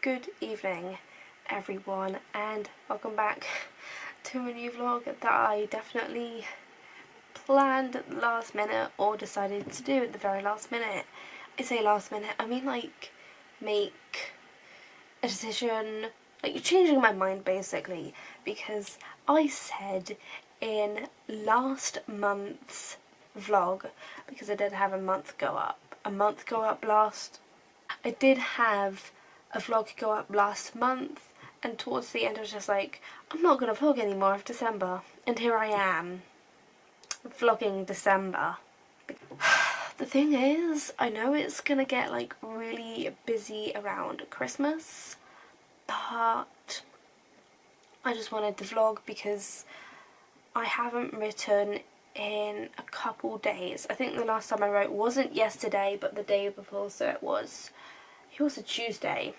Good evening everyone, and welcome back to a new vlog that I definitely planned at the last minute or decided to do at the very last minute. I say last minute, I mean like make a decision, like you're changing my mind basically, because I said in last month's vlog, because I did have a month go up last, I did have a vlog go up last month, and towards the end I was just like, I'm not going to vlog anymore of December, and here I am vlogging December. The thing is, I know it's going to get like really busy around Christmas, but I just wanted to vlog because I haven't written in a couple days. I think the last time I wrote wasn't yesterday, but the day before, so it was a Tuesday.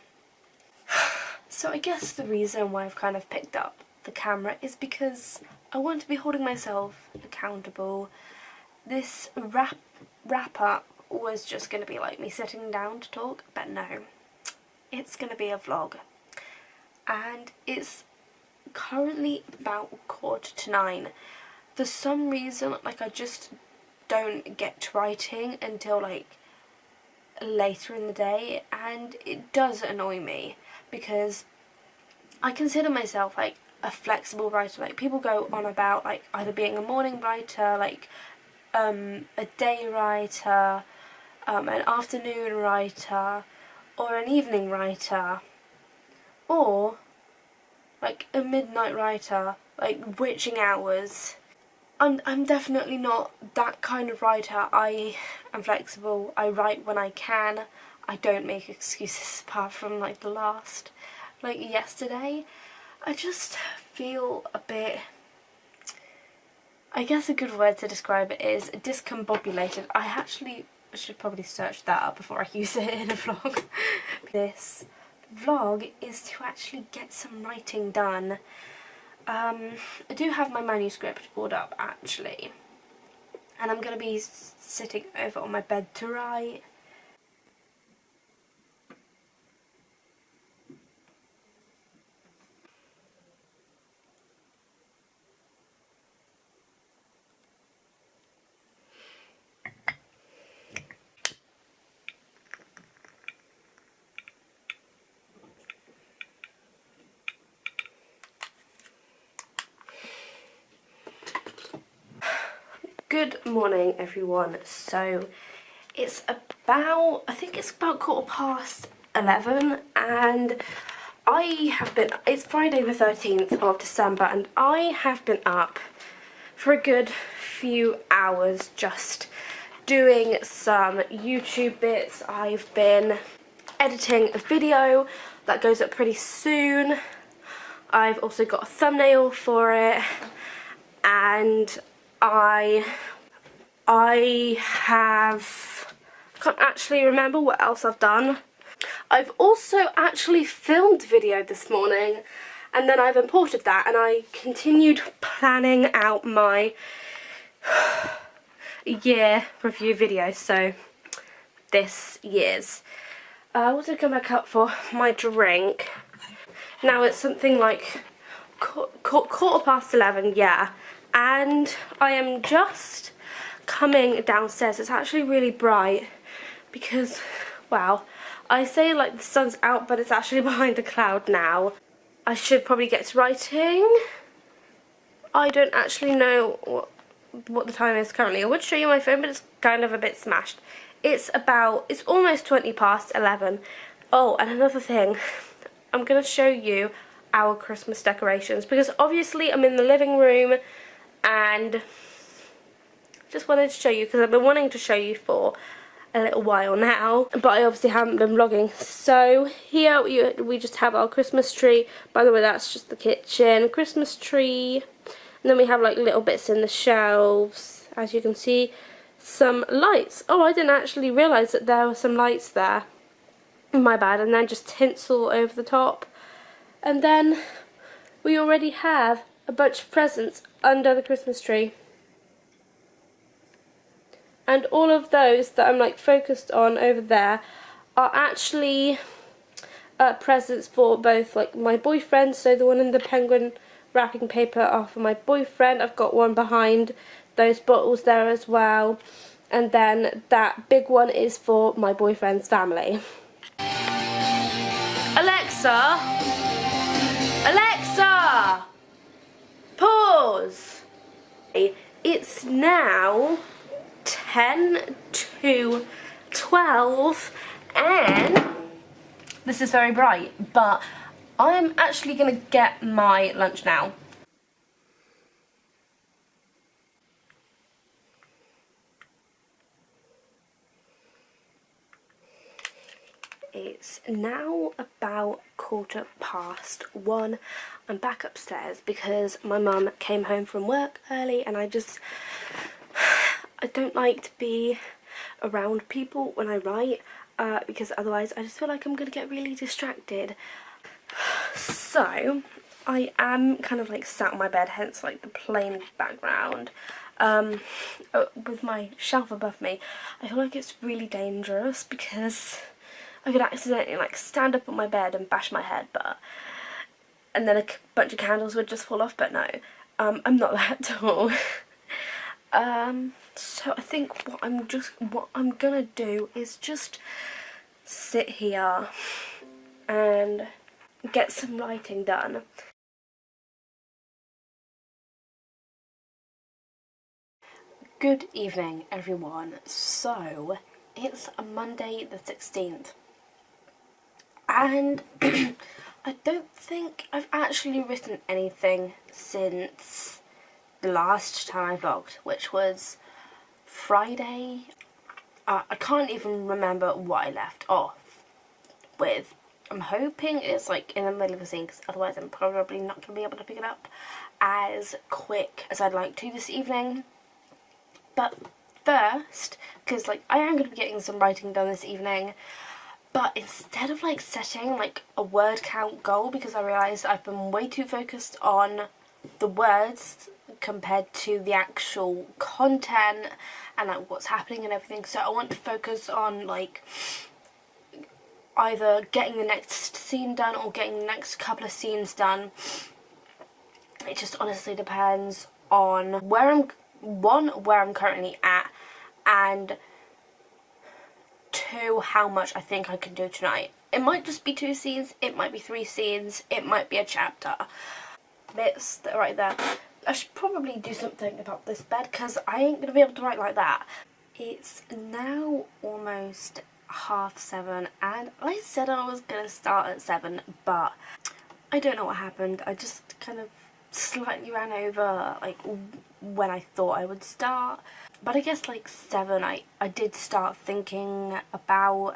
So I guess the reason why I've kind of picked up the camera is because I want to be holding myself accountable. This wrap up was just going to be like me sitting down to talk, but no, it's going to be a vlog. And it's currently about 9:15. For some reason, like, I just don't get to writing until like later in the day, and it does annoy me because I consider myself like a flexible writer. Like, people go on about like either being a morning writer, like a day writer, an afternoon writer, or an evening writer, or like a midnight writer, like witching hours. I'm definitely not that kind of writer. I am flexible. I write when I can. I don't make excuses apart from like the last, like yesterday. I just feel a bit, I guess a good word to describe it is discombobulated. I actually should probably search that up before I use it in a vlog. This vlog is to actually get some writing done. I do have my manuscript pulled up actually, and I'm going to be sitting over on my bed to write. Good morning everyone. So it's about, I think it's about 11:15, and it's Friday the 13th of December, and I have been up for a good few hours just doing some YouTube bits. I've been editing a video that goes up pretty soon. I've also got a thumbnail for it, and I can't actually remember what else I've done. I've also actually filmed video this morning, and then I've imported that, and I continued planning out my year review video, so this year's. I also come back up for my drink. Now it's something like 11:15, yeah. And I am just coming downstairs. It's actually really bright because, wow, I say like the sun's out, but it's actually behind a cloud now. I should probably get to writing. I don't actually know what the time is currently. I would show you my phone, but it's kind of a bit smashed. It's almost 11:20. Oh, and another thing, I'm going to show you our Christmas decorations, because obviously I'm in the living room, and just wanted to show you because I've been wanting to show you for a little while now, but I obviously haven't been vlogging. So here we just have our Christmas tree. By the way, that's just the kitchen Christmas tree, and then we have like little bits in the shelves, as you can see. Some lights. Oh, I didn't actually realise that there were some lights there, my bad. And then just tinsel over the top, and then we already have a bunch of presents under the Christmas tree. And all of those that I'm like focused on over there are actually presents for both like my boyfriend, so the one in the penguin wrapping paper are for my boyfriend. I've got one behind those bottles there as well, and then that big one is for my boyfriend's family. Alexa! Alexa! Pause! It's now 10 to 12 and this is very bright, but I'm actually going to get my lunch now. It's now about 1:15. I'm back upstairs because my mum came home from work early and I don't like to be around people when I write because otherwise I just feel like I'm going to get really distracted. So I am kind of like sat on my bed, hence like the plain background, with my shelf above me. I feel like it's really dangerous because I could accidentally like stand up on my bed and bash my head, and then a bunch of candles would just fall off, but no, I'm not that at all. So I think what I'm gonna do is just sit here and get some writing done. Good evening, everyone. So it's Monday the 16th. And I don't think I've actually written anything since the last time I vlogged, which was Friday. I can't even remember what I left off with. I'm hoping it's like in the middle of a scene, because otherwise I'm probably not going to be able to pick it up as quick as I'd like to this evening. But first, because like I am going to be getting some writing done this evening, but instead of like setting like a word count goal, because I realised I've been way too focused on the words compared to the actual content and like what's happening and everything, so I want to focus on like either getting the next scene done or getting the next couple of scenes done. It just honestly depends on where I'm currently at, and 2, how much I think I can do tonight. It might just be 2 scenes, it might be 3 scenes, it might be a chapter. Bits right there. I should probably do something about this bed because I ain't gonna be able to write like that. It's now almost 7:30 and I said I was gonna start at 7, but I don't know what happened. I just kind of slightly ran over like when I thought I would start. But I guess like 7 I did start thinking about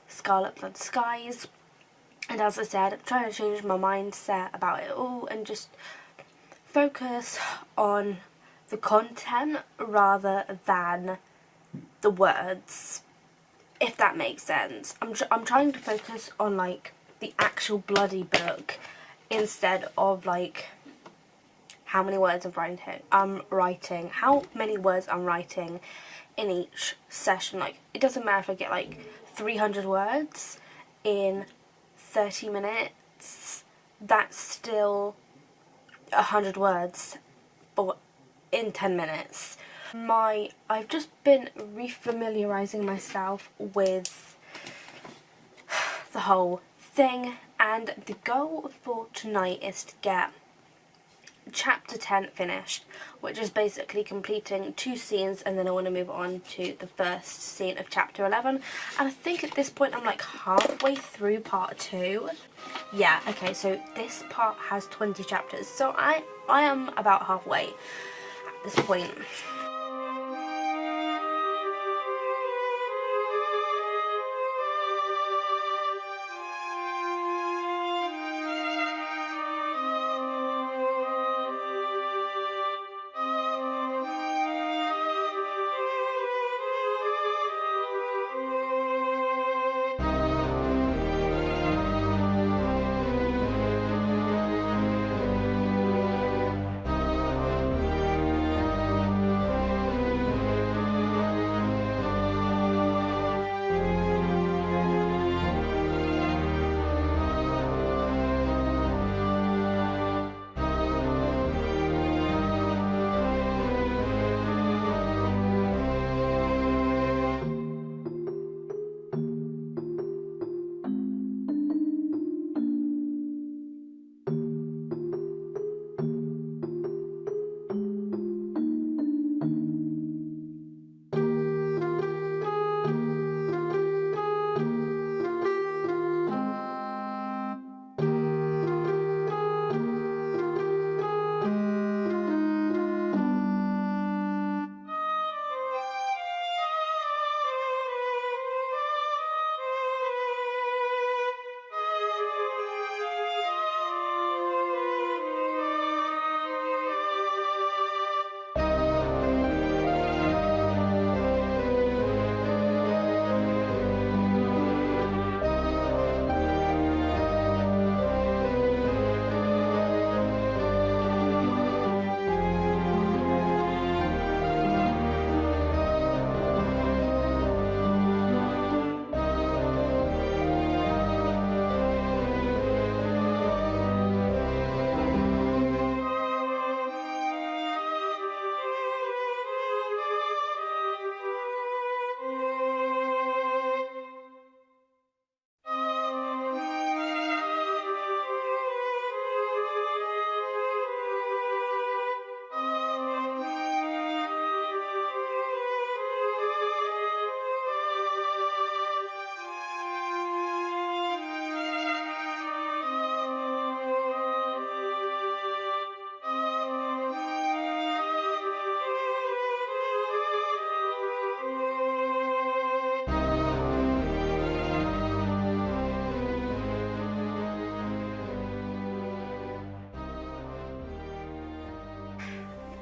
Scarlet Blood Skies, and as I said, I'm trying to change my mindset about it all and just focus on the content rather than the words, if that makes sense. I'm trying to focus on like the actual bloody book instead of like how many words I'm writing, how many words I'm writing in each session. Like, it doesn't matter if I get like 300 words in 30 minutes, that's still 100 words in 10 minutes. I've just been refamiliarizing myself with the whole thing, and the goal for tonight is to get chapter 10 finished, which is basically completing 2 scenes, and then I want to move on to the first scene of chapter 11, and I think at this point I'm like halfway through part 2. Yeah, okay, so this part has 20 chapters, so I am about halfway at this point.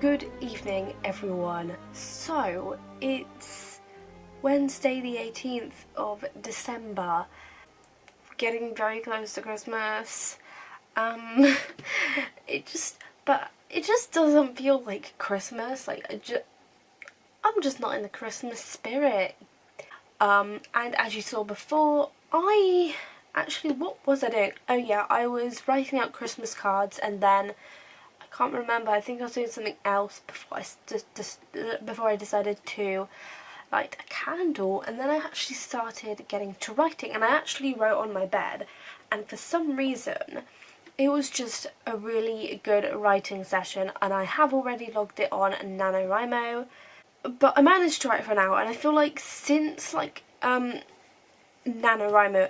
Good evening, everyone. So, it's Wednesday the 18th of December, getting very close to Christmas. It just doesn't feel like Christmas. Like, I'm just not in the Christmas spirit. And as you saw before, what was I doing? Oh yeah, I was writing out Christmas cards, and then I can't remember, I think I was doing something else before I decided to light a candle, and then I actually started getting to writing, and I actually wrote on my bed, and for some reason it was just a really good writing session, and I have already logged it on NaNoWriMo, but I managed to write for an hour, and I feel like since NaNoWriMo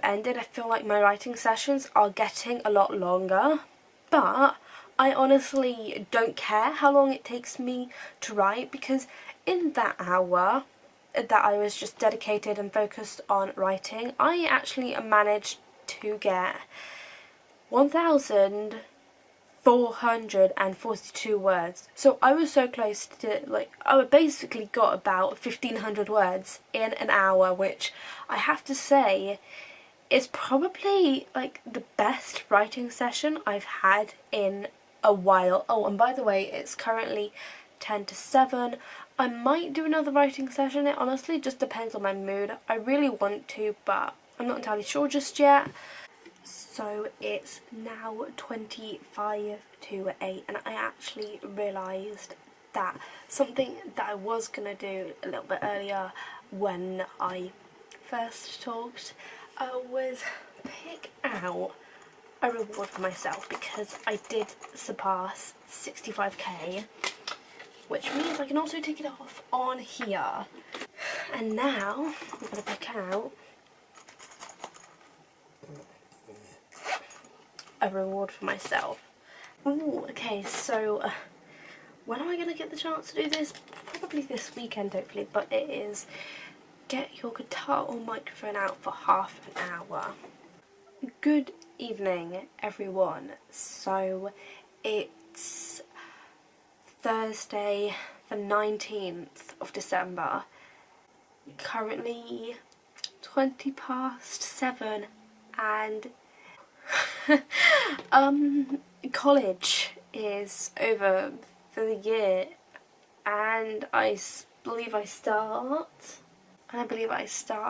ended, I feel like my writing sessions are getting a lot longer, but I honestly don't care how long it takes me to write, because in that hour that I was just dedicated and focused on writing, I actually managed to get 1,442 words. So I was so close to, I basically got about 1,500 words in an hour, which I have to say is probably the best writing session I've had in a while. Oh, and by the way, it's currently 10 to 7. I might do another writing session. It honestly just depends on my mood. I really want to, but I'm not entirely sure just yet. So it's now 25 to 8, and I actually realised that something that I was going to do a little bit earlier when I first talked was pick out a reward for myself, because I did surpass 65k, which means I can also take it off on here. And now I'm going to pick out a reward for myself. Ooh, okay, so when am I going to get the chance to do this? Probably this weekend, hopefully, but it is get your guitar or microphone out for half an hour. Good evening, everyone. So it's Thursday the 19th of December, currently 20 past 7, and college is over for the year, and I believe I start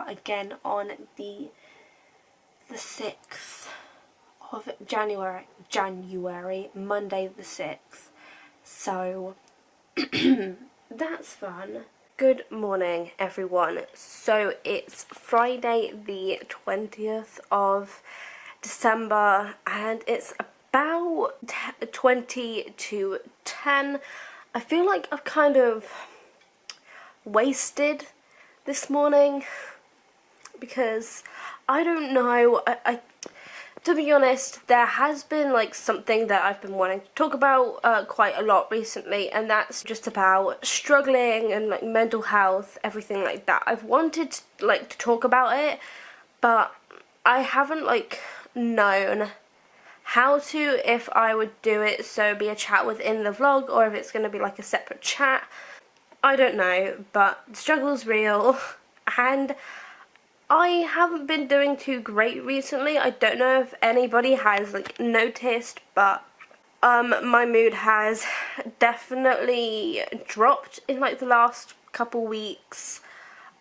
again on the 6th of January, Monday the 6th, so that's fun. Good morning, everyone. So it's Friday the 20th of December, and it's about 20 to 10. I feel like I've kind of wasted this morning, because I don't know, I to be honest, there has been something that I've been wanting to talk about quite a lot recently, and that's just about struggling and mental health, everything like that. I've wanted to talk about it, but I haven't known how to, if I would do it so be a chat within the vlog, or if it's going to be a separate chat. I don't know, but the struggle's real, and I haven't been doing too great recently. I don't know if anybody has noticed, but my mood has definitely dropped in the last couple weeks.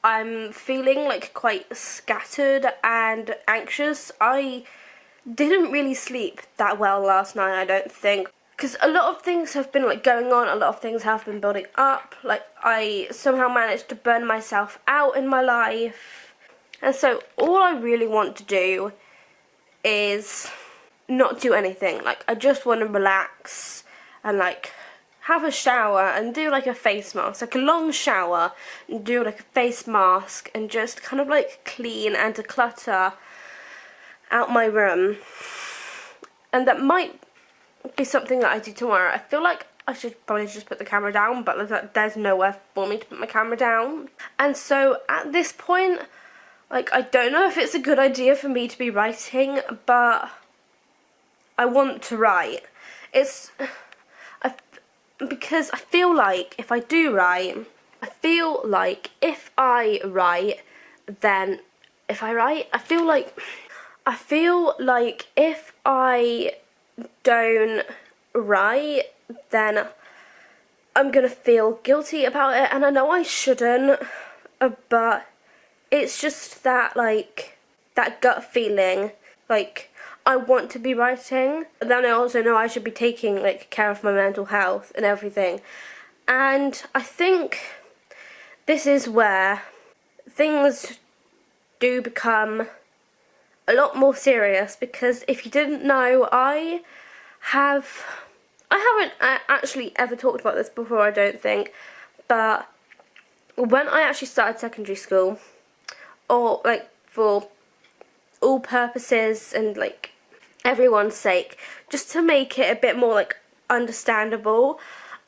I'm feeling quite scattered and anxious. I didn't really sleep that well last night, I don't think, because a lot of things have been going on, a lot of things have been building up. I somehow managed to burn myself out in my life. And so all I really want to do is not do anything. I just want to relax and have a shower and do a face mask, a long shower, and do a face mask, and just kind of clean and declutter out my room. And that might be something that I do tomorrow. I feel like I should probably just put the camera down, but there's nowhere for me to put my camera down. And so at this point, I don't know if it's a good idea for me to be writing, but I want to write. because I feel like if I do write, I feel like if I write, then if I write, I feel like if I don't write, then I'm gonna feel guilty about it, and I know I shouldn't, but it's just that, like, that gut feeling, like, I want to be writing, but then I also know I should be taking, like, care of my mental health and everything. And I think this is where things do become a lot more serious, because if you didn't know, I haven't actually ever talked about this before, I don't think, but when I actually started secondary school, or like for all purposes and like everyone's sake, just to make it a bit more like understandable,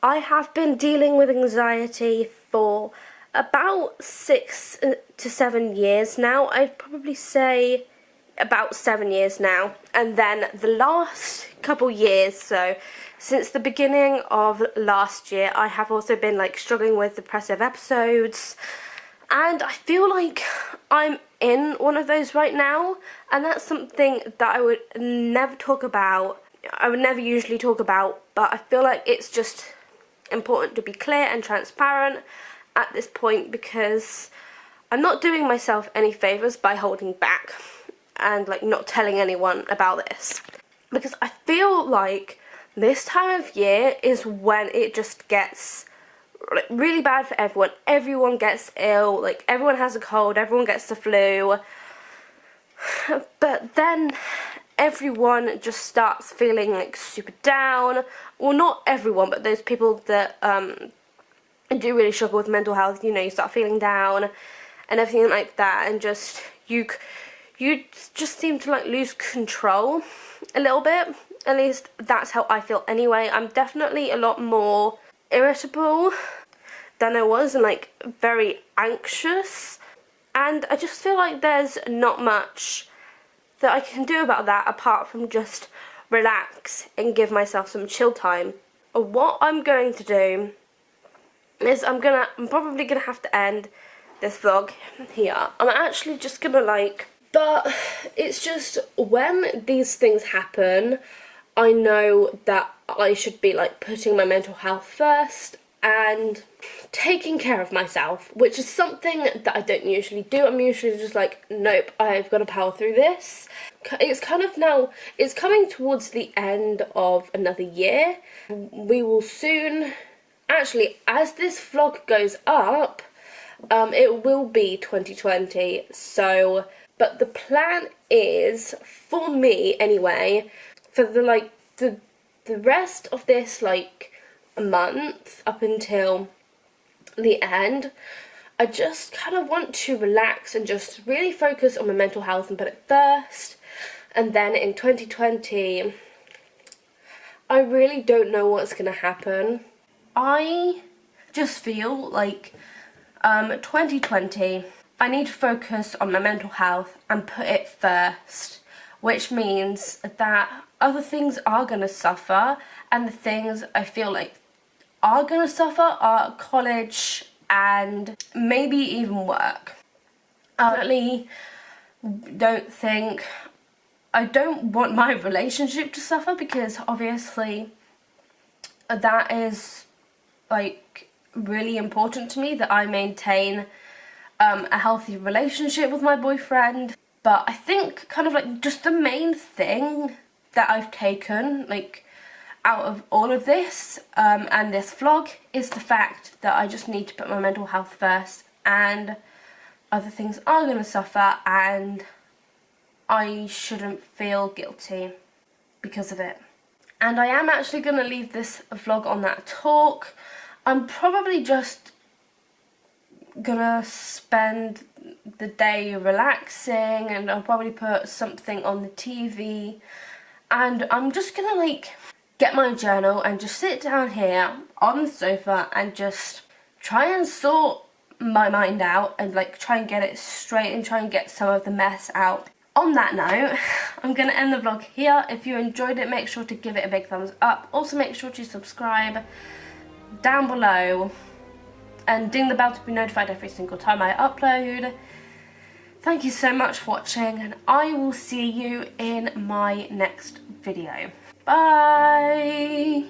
I have been dealing with anxiety for about 6 to 7 years now. I'd probably say about 7 years now. And then the last couple years, so since the beginning of last year, I have also been like struggling with depressive episodes, and I feel like I'm in one of those right now, and that's something that I would never talk about. I would never usually talk about, but I feel like it's just important to be clear and transparent at this point, because I'm not doing myself any favours by holding back and like not telling anyone about this, because I feel like this time of year is when it just gets like really bad for everyone. Everyone gets ill, like everyone has a cold, everyone gets the flu, but then everyone just starts feeling like super down. Well, not everyone, but those people that do really struggle with mental health, you know, you start feeling down and everything like that, and just you just seem to like lose control a little bit. At least that's how I feel anyway. I'm definitely a lot more irritable than I was, and like very anxious, and I just feel like there's not much that I can do about that apart from just relax and give myself some chill time. What I'm going to do is I'm probably gonna have to end this vlog here. I'm actually just gonna but it's just when these things happen, I know that I should be like putting my mental health first and taking care of myself, which is something that I don't usually do. I'm usually just like, nope, I've got to power through this. It's kind of now, it's coming towards the end of another year. We will soon, actually, as this vlog goes up, it will be 2020, so, but the plan is, for me anyway, for the rest of this like a month up until the end, I just kind of want to relax and just really focus on my mental health and put it first. And then in 2020, I really don't know what's gonna happen. I just feel like 2020, I need to focus on my mental health and put it first, which means that other things are going to suffer, and the things I feel like are going to suffer are college and maybe even work. I really I don't want my relationship to suffer, because obviously that is like really important to me, that I maintain a healthy relationship with my boyfriend. But I think kind of like just the main thing that I've taken like out of all of this and this vlog is the fact that I just need to put my mental health first, and other things are going to suffer, and I shouldn't feel guilty because of it. And I am actually going to leave this vlog on that talk. I'm probably just gonna spend the day relaxing, and I'll probably put something on the TV, and I'm just gonna like get my journal and just sit down here on the sofa and just try and sort my mind out and like try and get it straight and try and get some of the mess out. On that note, I'm gonna end the vlog here. If you enjoyed it, make sure to give it a big thumbs up. Also make sure to subscribe down below and ding the bell to be notified every single time I upload. Thank you so much for watching, and I will see you in my next video. Bye!